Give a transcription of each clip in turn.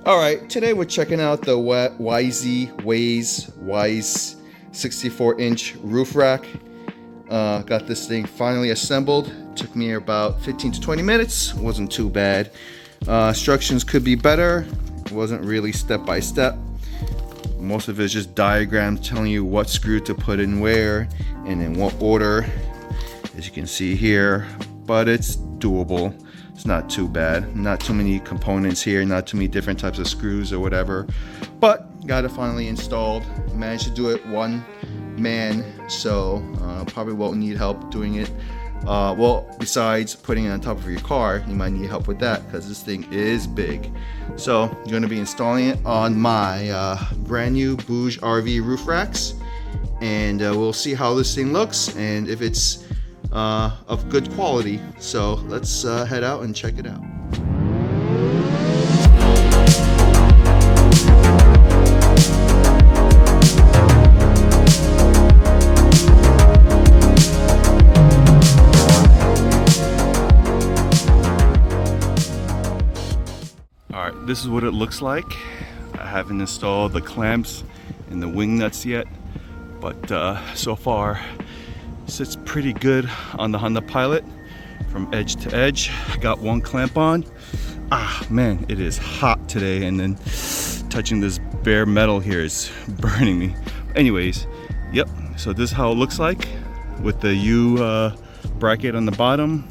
All right, today we're checking out the Weize 64-inch roof rack. Got this thing finally assembled. Took me about 15 to 20 minutes. Wasn't too bad. Instructions could be better. It wasn't really step by step. Most of it is just diagrams telling you what screw to put in where and in what order, as you can see here. But it's doable. It's not too bad. Not too many components here, not too many different types of screws or whatever. But got it finally installed. Managed to do it one man, so probably won't need help doing it. Well, besides putting it on top of your car, you might need help with that because this thing is big. So I'm going to be installing it on my brand new Bouge RV roof racks, and we'll see how this thing looks and if it's of good quality. So let's head out and check it out. Alright, this is what it looks like. I haven't installed the clamps and the wing nuts yet, but so far sits pretty good on the Honda Pilot from edge to edge. Got one clamp on. Man, it is hot today, and then touching this bare metal here is burning me. Anyways, yep, so this is how it looks like with the U bracket on the bottom.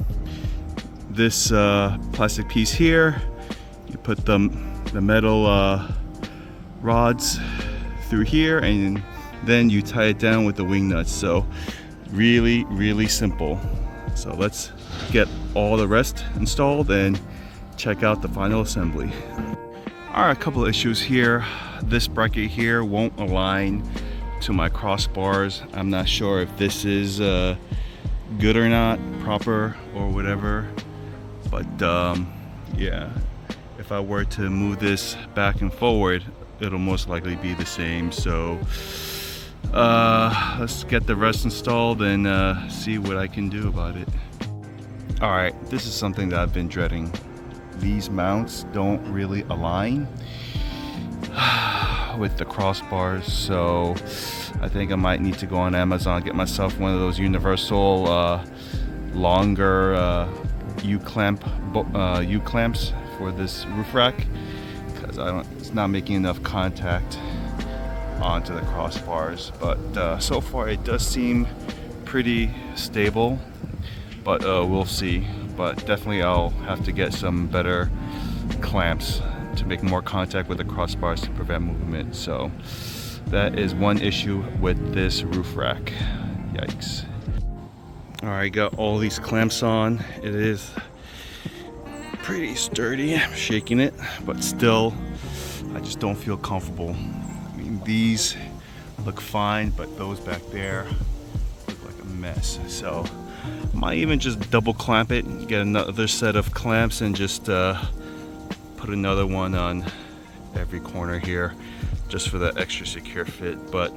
This plastic piece here, you put the metal rods through here, and then you tie it down with the wing nuts. So really simple. So let's get all the rest installed and check out the final assembly. Alright, a couple of issues here. This bracket here won't align to my crossbars. I'm not sure if this is good or not, proper or whatever, but yeah, if I were to move this back and forward, it'll most likely be the same. So let's get the rest installed and see what I can do about it. Alright, this is something that I've been dreading. These mounts don't really align with the crossbars, so I think I might need to go on Amazon, get myself one of those universal longer U-clamps for this roof rack, because it's not making enough contact onto the crossbars. But so far it does seem pretty stable, but we'll see. But definitely I'll have to get some better clamps to make more contact with the crossbars to prevent movement. So that is one issue with this roof rack. Yikes. Alright, got all these clamps on. It is pretty sturdy. I'm shaking it, but still I just don't feel comfortable. I mean, these look fine, but those back there look like a mess. So I might even just double clamp it and get another set of clamps and just put another one on every corner here just for that extra secure fit. But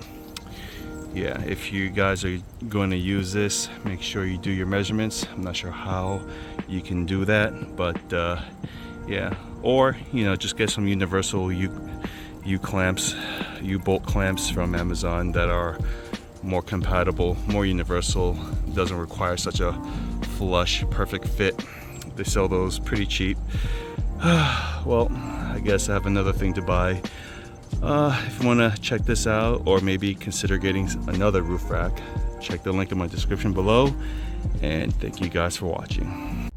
yeah, if you guys are going to use this, make sure you do your measurements. I'm not sure how you can do that, but yeah, or just get some universal U-clamps, U-bolt clamps from Amazon that are more compatible, more universal, doesn't require such a flush perfect fit. They sell those pretty cheap. Well, I guess I have another thing to buy. If you want to check this out, or maybe consider getting another roof rack, check the link in my description below, and thank you guys for watching.